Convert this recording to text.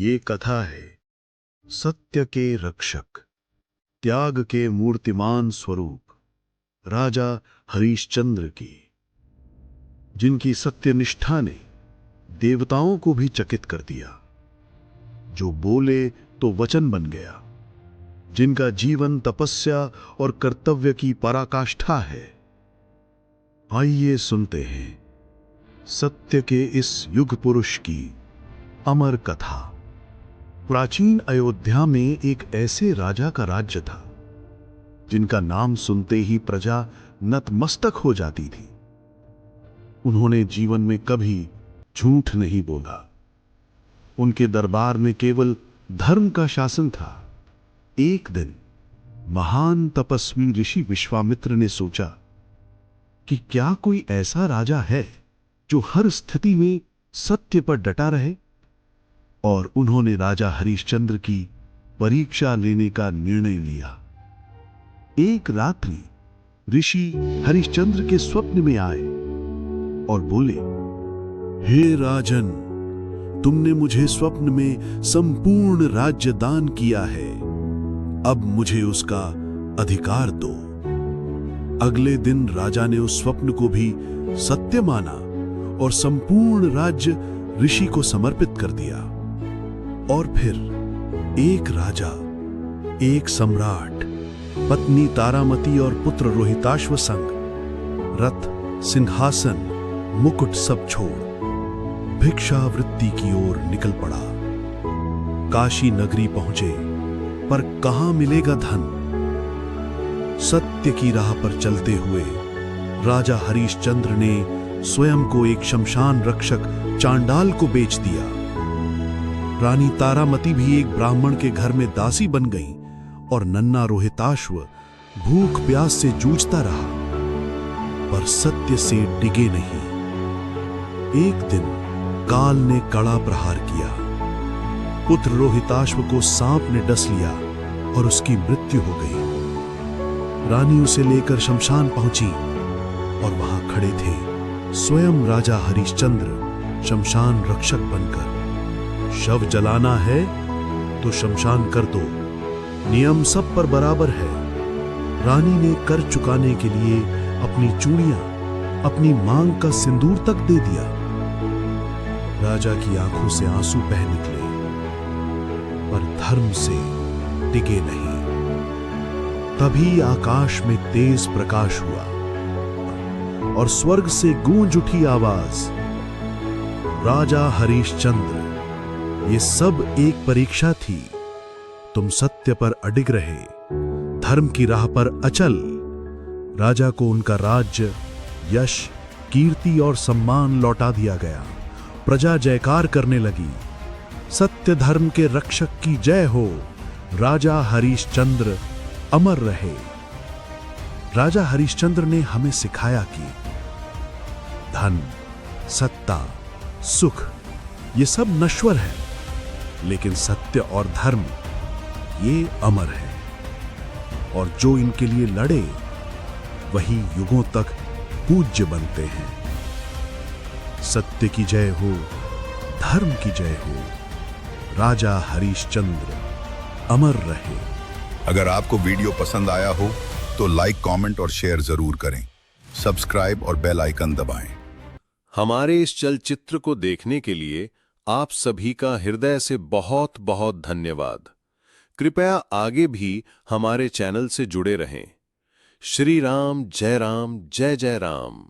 ये कथा है सत्य के रक्षक, त्याग के मूर्तिमान स्वरूप राजा हरिश्चंद्र की, जिनकी सत्यनिष्ठा ने देवताओं को भी चकित कर दिया, जो बोले तो वचन बन गया, जिनका जीवन तपस्या और कर्तव्य की पराकाष्ठा है। आइए सुनते हैं सत्य के इस युग पुरुष की अमर कथा। प्राचीन अयोध्या में एक ऐसे राजा का राज्य था जिनका नाम सुनते ही प्रजा नतमस्तक हो जाती थी। उन्होंने जीवन में कभी झूठ नहीं बोला। उनके दरबार में केवल धर्म का शासन था। एक दिन महान तपस्वी ऋषि विश्वामित्र ने सोचा कि क्या कोई ऐसा राजा है जो हर स्थिति में सत्य पर डटा रहे, और उन्होंने राजा हरिश्चंद्र की परीक्षा लेने का निर्णय लिया। एक रात्रि ऋषि हरिश्चंद्र के स्वप्न में आए और बोले, हे राजन, तुमने मुझे स्वप्न में संपूर्ण राज्य दान किया है, अब मुझे उसका अधिकार दो। अगले दिन राजा ने उस स्वप्न को भी सत्य माना और संपूर्ण राज्य ऋषि को समर्पित कर दिया। और फिर एक राजा, एक सम्राट, पत्नी तारामती और पुत्र रोहिताश्व संग रथ, सिंहासन, मुकुट सब छोड़ भिक्षावृत्ति की ओर निकल पड़ा। काशी नगरी पहुंचे, पर कहां मिलेगा धन। सत्य की राह पर चलते हुए राजा हरिश्चंद्र ने स्वयं को एक शमशान रक्षक चांडाल को बेच दिया। रानी तारामती भी एक ब्राह्मण के घर में दासी बन गई और नन्ना रोहिताश्व भूख प्यास से जूझता रहा, पर सत्य से डिगे नहीं। एक दिन काल ने कड़ा प्रहार किया। पुत्र रोहिताश्व को सांप ने डस लिया और उसकी मृत्यु हो गई। रानी उसे लेकर शमशान पहुंची और वहां खड़े थे स्वयं राजा हरिश्चंद्र शमशान रक्षक बनकर। शव जलाना है तो शमशान कर दो, नियम सब पर बराबर है। रानी ने कर चुकाने के लिए अपनी चूड़ियां, अपनी मांग का सिंदूर तक दे दिया। राजा की आंखों से आंसू बह निकले, पर धर्म से टिके नहीं। तभी आकाश में तेज प्रकाश हुआ और स्वर्ग से गूंज उठी आवाज, राजा हरिश्चंद्र, ये सब एक परीक्षा थी। तुम सत्य पर अडिग रहे, धर्म की राह पर अचल। राजा को उनका राज्य, यश, कीर्ति और सम्मान लौटा दिया गया। प्रजा जयकार करने लगी, सत्य धर्म के रक्षक की जय हो, राजा हरिश्चंद्र अमर रहे। राजा हरिश्चंद्र ने हमें सिखाया कि धन, सत्ता, सुख ये सब नश्वर है, लेकिन सत्य और धर्म ये अमर है, और जो इनके लिए लड़े वही युगों तक पूज्य बनते हैं। सत्य की जय हो, धर्म की जय हो, राजा हरिश्चंद्र अमर रहे। अगर आपको वीडियो पसंद आया हो तो लाइक, कमेंट और शेयर जरूर करें। सब्सक्राइब और बेल आइकन दबाएं। हमारे इस चलचित्र को देखने के लिए आप सभी का हृदय से बहुत बहुत धन्यवाद। कृपया आगे भी हमारे चैनल से जुड़े रहें। श्री राम, जय जय राम।